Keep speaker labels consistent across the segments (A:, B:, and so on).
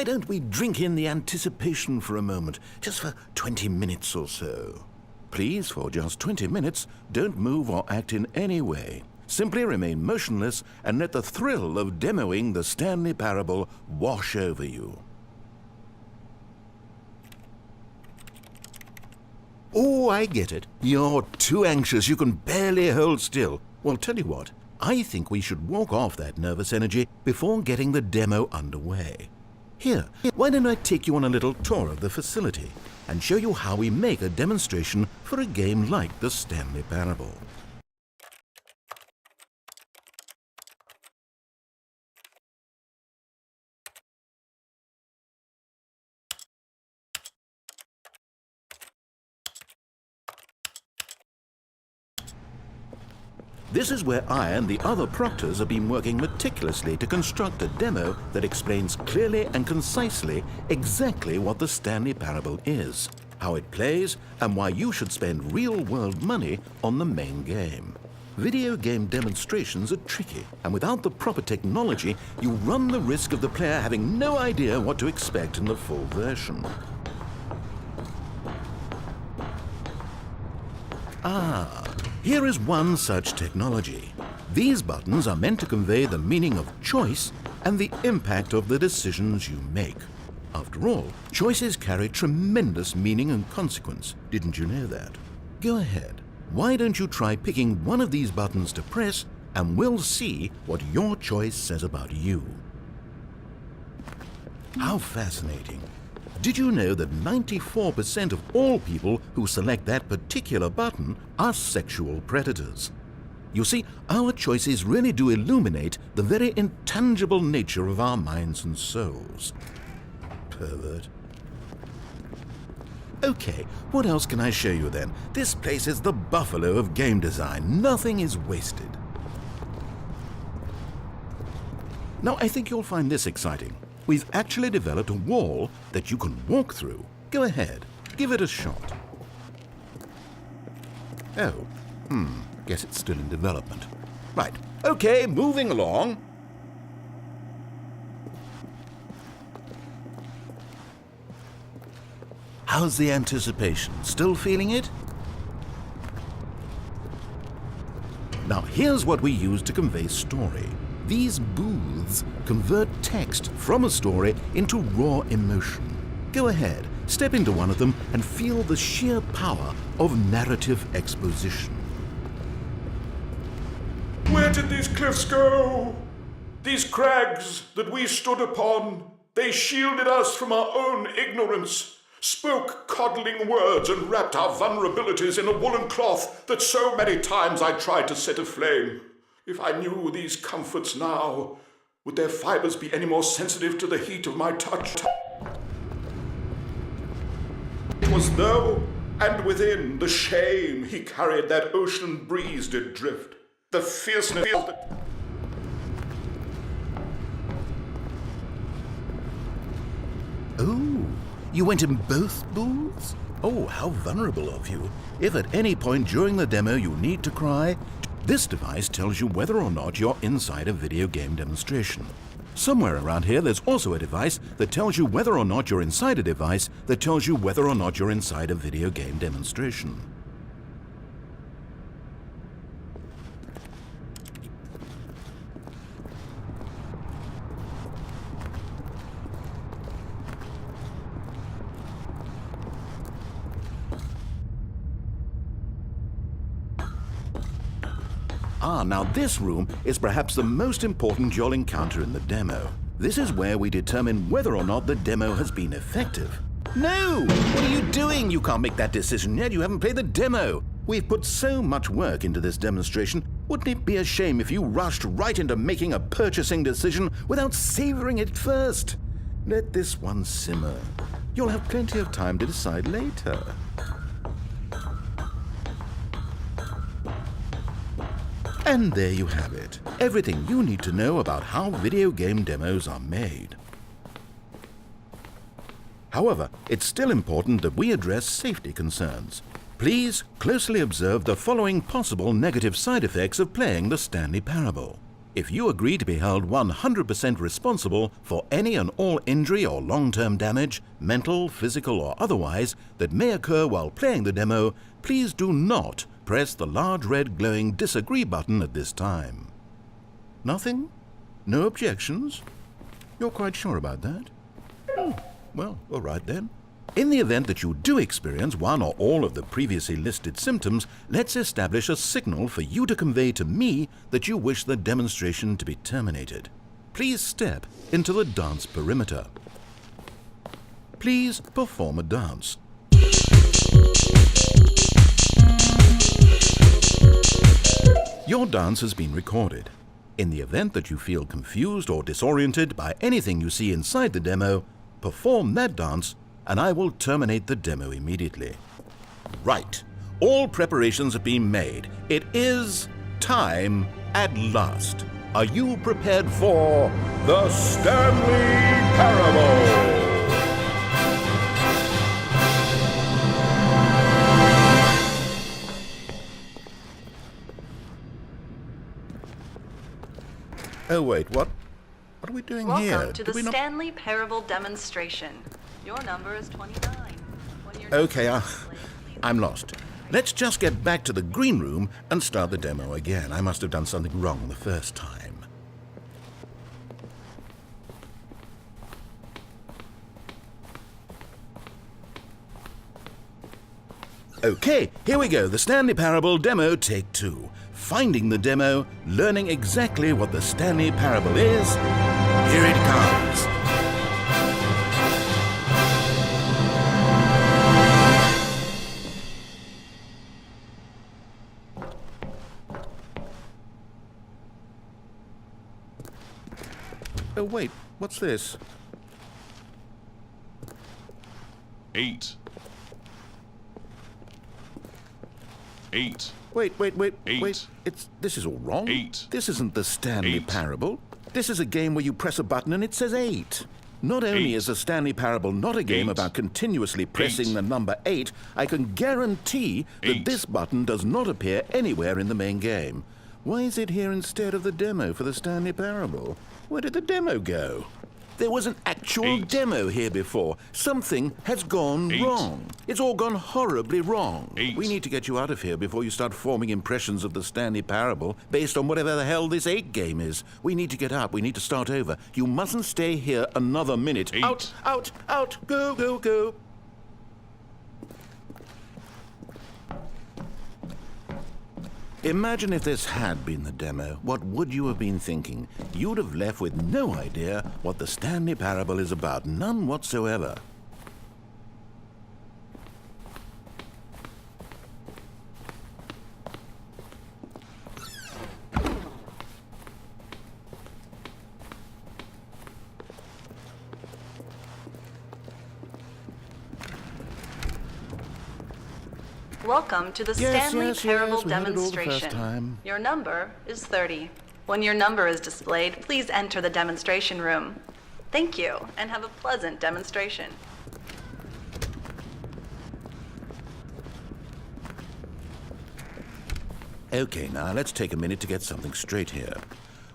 A: why don't we drink in the anticipation for a moment, just for 20 minutes or so? Please, for just 20 minutes, don't move or act in any way. Simply remain motionless and let the thrill of demoing the Stanley Parable wash over you. Oh, I get it. You're too anxious, you can barely hold still. Well, tell you what, I think we should walk off that nervous energy before getting the demo underway. Here, why don't I take you on a little tour of the facility and show you how we make a demonstration for a game like the Stanley Parable. This is where I and the other proctors have been working meticulously to construct a demo that explains clearly and concisely exactly what the Stanley Parable is, how it plays, and why you should spend real-world money on the main game. Video game demonstrations are tricky, and without the proper technology, you run the risk of the player having no idea what to expect in the full version. Here is one such technology. These buttons are meant to convey the meaning of choice and the impact of the decisions you make. After all, choices carry tremendous meaning and consequence. Didn't you know that? Go ahead. Why don't you try picking one of these buttons to press, and we'll see what your choice says about you. How fascinating. Did you know that 94% of all people who select that particular button are sexual predators? You see, our choices really do illuminate the very intangible nature of our minds and souls. Pervert. Okay, what else can I show you then? This place is the buffalo of game design. Nothing is wasted. Now, I think you'll find this exciting. We've actually developed a wall that you can walk through. Go ahead, give it a shot. Oh, guess it's still in development. Right, okay, moving along. How's the anticipation? Still feeling it? Now, here's what we use to convey story. These booths convert text from a story into raw emotion. Go ahead, step into one of them and feel the sheer power of narrative exposition.
B: Where did these cliffs go? These crags that we stood upon, they shielded us from our own ignorance, spoke coddling words and wrapped our vulnerabilities in a woolen cloth that so many times I tried to set aflame. If I knew these comforts now, would their fibers be any more sensitive to the heat of my touch? It was though, and within the shame he carried that ocean breeze did drift, the fierceness that...
A: Oh, you went in both booths? Oh, how vulnerable of you. If at any point during the demo you need to cry, this device tells you whether or not you're inside a video game demonstration. Somewhere around here there's also a device that tells you whether or not you're inside a device that tells you whether or not you're inside a video game demonstration. Now this room is perhaps the most important you'll encounter in the demo. This is where we determine whether or not the demo has been effective. No! What are you doing? You can't make that decision yet. You haven't played the demo. We've put so much work into this demonstration. Wouldn't it be a shame if you rushed right into making a purchasing decision without savoring it first? Let this one simmer. You'll have plenty of time to decide later. And there you have it. Everything you need to know about how video game demos are made. However, it's still important that we address safety concerns. Please closely observe the following possible negative side effects of playing the Stanley Parable. If you agree to be held 100% responsible for any and all injury or long-term damage, mental, physical or otherwise, that may occur while playing the demo, please do not press the large red glowing disagree button at this time. Nothing? No objections? You're quite sure about that? Oh, well, all right then. In the event that you do experience one or all of the previously listed symptoms, let's establish a signal for you to convey to me that you wish the demonstration to be terminated. Please step into the dance perimeter. Please perform a dance. Your dance has been recorded. In the event that you feel confused or disoriented by anything you see inside the demo, perform that dance and I will terminate the demo immediately. Right. All preparations have been made. It is time at last. Are you prepared for the Stanley Parable? Oh wait, what? What are we doing here?
C: Welcome to the Stanley Parable demonstration. Your number is 29.
A: Okay, I'm lost. Let's just get back to the green room and start the demo again. I must have done something wrong the first time. Okay, here we go. The Stanley Parable demo take 2. Finding the demo, learning exactly what the Stanley Parable is. Here it comes. Oh wait, what's this?
B: 8. 8.
A: Wait.
B: 8.
A: Wait, this is all wrong.
B: 8.
A: This isn't the Stanley
B: 8.
A: Parable. This is a game where you press a button and it says 8. Not only
B: 8.
A: is the Stanley Parable not a game
B: 8.
A: about continuously pressing
B: 8.
A: the number 8, I can guarantee that
B: 8.
A: this button does not appear anywhere in the main game. Why is it here instead of the demo for the Stanley Parable? Where did the demo go? There was an actual
B: 8.
A: demo here before. Something has gone
B: 8.
A: wrong. It's all gone horribly wrong.
B: 8.
A: We need to get you out of here before you start forming impressions of the Stanley Parable based on whatever the hell this 8 game is. We need to get up. We need to start over. You mustn't stay here another minute.
B: 8.
A: Out. Go. Imagine if this had been the demo. What would you have been thinking? You'd have left with no idea what the Stanley Parable is about. None whatsoever.
C: Welcome to the Stanley Parable demonstration.
A: Time.
C: Your number is 30. When your number is displayed, please enter the demonstration room. Thank you, and have a pleasant demonstration.
A: Okay, now let's take a minute to get something straight here.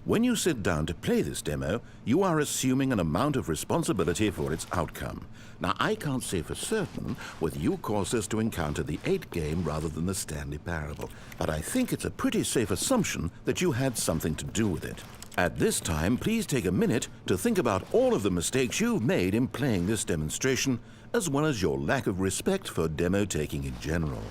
A: When you sit down to play this demo, you are assuming an amount of responsibility for its outcome. Now, I can't say for certain whether you caused us to encounter the 8 game rather than the Stanley Parable, but I think it's a pretty safe assumption that you had something to do with it. At this time, please take a minute to think about all of the mistakes you've made in playing this demonstration, as well as your lack of respect for demo taking in general.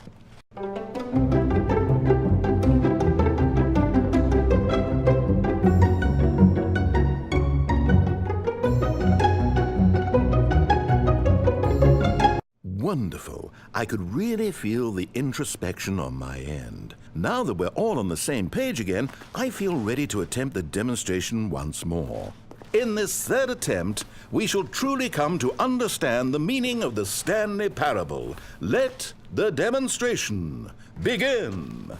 A: Wonderful. I could really feel the introspection on my end. Now that we're all on the same page again, I feel ready to attempt the demonstration once more. In this third attempt, we shall truly come to understand the meaning of the Stanley Parable. Let the demonstration begin.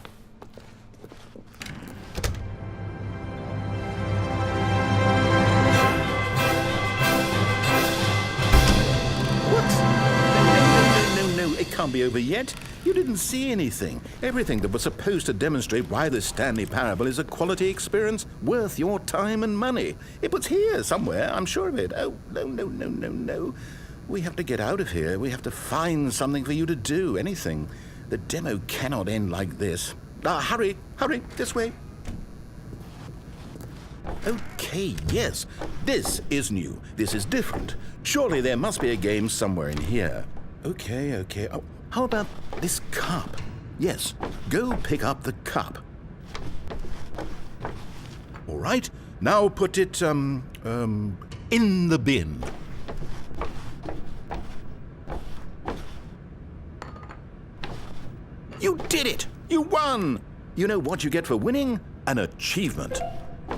A: It can't be over yet. You didn't see anything. Everything that was supposed to demonstrate why the Stanley Parable is a quality experience worth your time and money. It was here somewhere, I'm sure of it. Oh, no. We have to get out of here. We have to find something for you to do, anything. The demo cannot end like this. Hurry, this way. Okay, yes, this is new. This is different. Surely there must be a game somewhere in here. Okay. Oh, how about this cup? Yes, go pick up the cup. All right, now put it, in the bin. You did it! You won! You know what you get for winning? An achievement.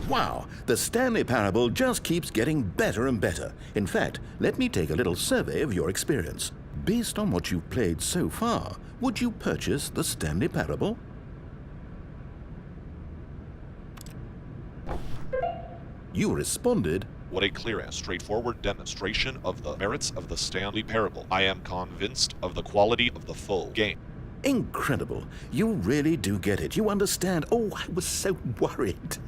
A: Wow, the Stanley Parable just keeps getting better and better. In fact, let me take a little survey of your experience. Based on what you've played so far, would you purchase the Stanley Parable? You responded,
D: "What a clear and straightforward demonstration of the merits of the Stanley Parable. I am convinced of the quality of the full game."
A: Incredible. You really do get it. You understand. Oh, I was so worried.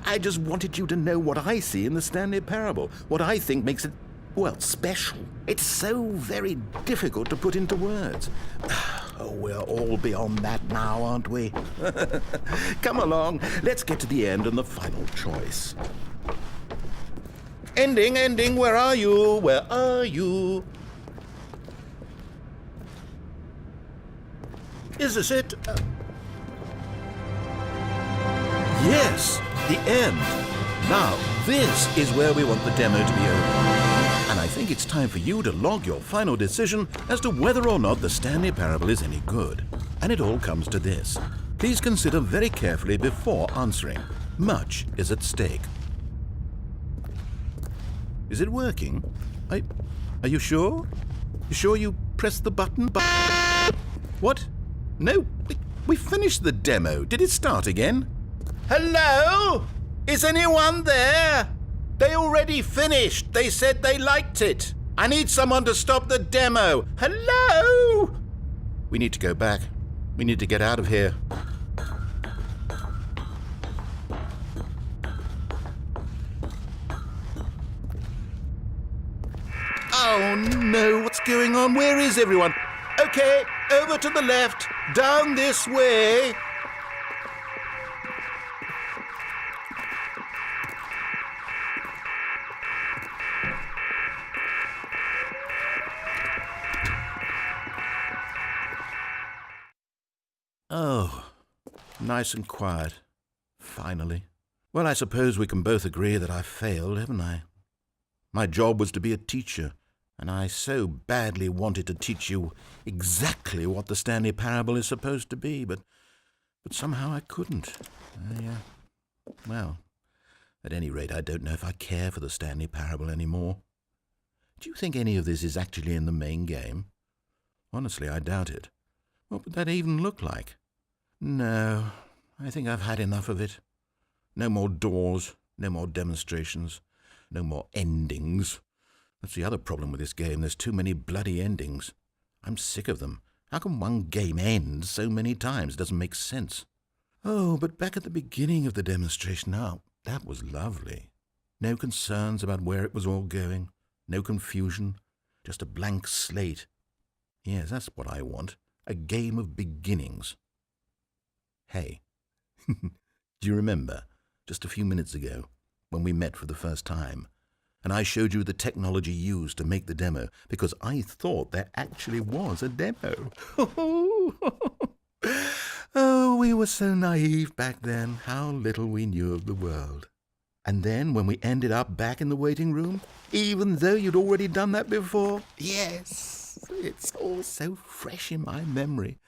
A: I just wanted you to know what I see in the Stanley Parable, what I think makes it, well, special. It's so very difficult to put into words. Oh, we're all beyond that now, aren't we? Come along. Let's get to the end and the final choice. Ending, where are you? Where are you? Is this it? Yes, the end. Now, this is where we want the demo to be over. And I think it's time for you to log your final decision as to whether or not the Stanley Parable is any good. And it all comes to this. Please consider very carefully before answering. Much is at stake. Is it working? Are you sure? You sure you pressed the button? What? No, we finished the demo. Did it start again? Hello? Is anyone there? They already finished. They said they liked it. I need someone to stop the demo. Hello? We need to go back. We need to get out of here. Oh no, what's going on? Where is everyone? Okay, over to the left, down this way. Oh, nice and quiet, finally. Well, I suppose we can both agree that I failed, haven't I? My job was to be a teacher, and I so badly wanted to teach you exactly what the Stanley Parable is supposed to be, but somehow I couldn't. Well, at any rate, I don't know if I care for the Stanley Parable anymore. Do you think any of this is actually in the main game? Honestly, I doubt it. What would that even look like? No, I think I've had enough of it. No more doors, no more demonstrations, no more endings. That's the other problem with this game. There's too many bloody endings. I'm sick of them. How can one game end so many times? It doesn't make sense. Oh, but back at the beginning of the demonstration, now, that was lovely. No concerns about where it was all going. No confusion. Just a blank slate. Yes, that's what I want. A game of beginnings. Hey, do you remember, just a few minutes ago, when we met for the first time, and I showed you the technology used to make the demo, because I thought there actually was a demo. Oh, we were so naive back then. How little we knew of the world. And then when we ended up back in the waiting room, even though you'd already done that before, yes, it's all so fresh in my memory.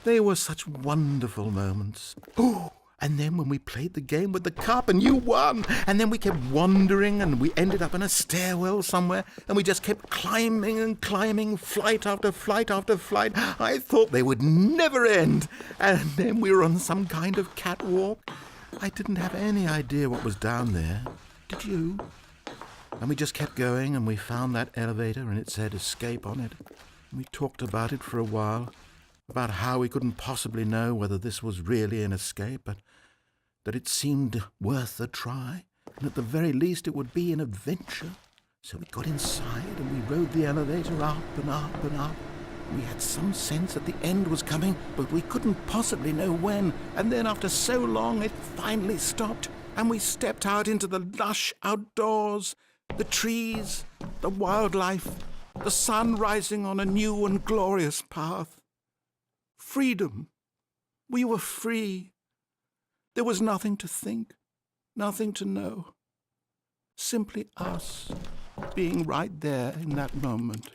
A: They were such wonderful moments. Oh, and then when we played the game with the cup and you won, and then we kept wandering and we ended up in a stairwell somewhere and we just kept climbing and climbing, flight after flight after flight. I thought they would never end. And then we were on some kind of catwalk. I didn't have any idea what was down there. Did you? And we just kept going and we found that elevator and it said escape on it. And we talked about it for a while. about how we couldn't possibly know whether this was really an escape, but that it seemed worth a try, and at the very least it would be an adventure. So we got inside and we rode the elevator up and up and up. We had some sense that the end was coming, but we couldn't possibly know when. And then after so long, it finally stopped, and we stepped out into the lush outdoors, the trees, the wildlife, the sun rising on a new and glorious path. Freedom. We were free. There was nothing to think, nothing to know. Simply us being right there in that moment.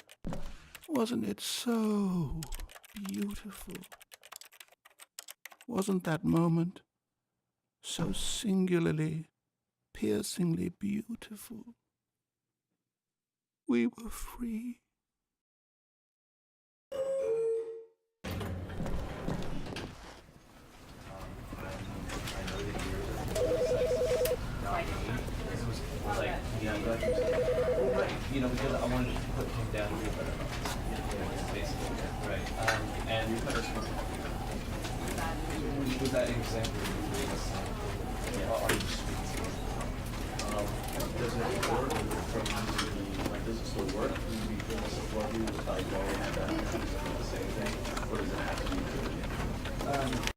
A: Wasn't it so beautiful? Wasn't that moment so singularly, piercingly beautiful? We were free.
E: You know, because I wanted to put him down here, but basically, right. And with that example, are you does it work from does it still work? Can you be doing this without going and the same thing, or does it have to be?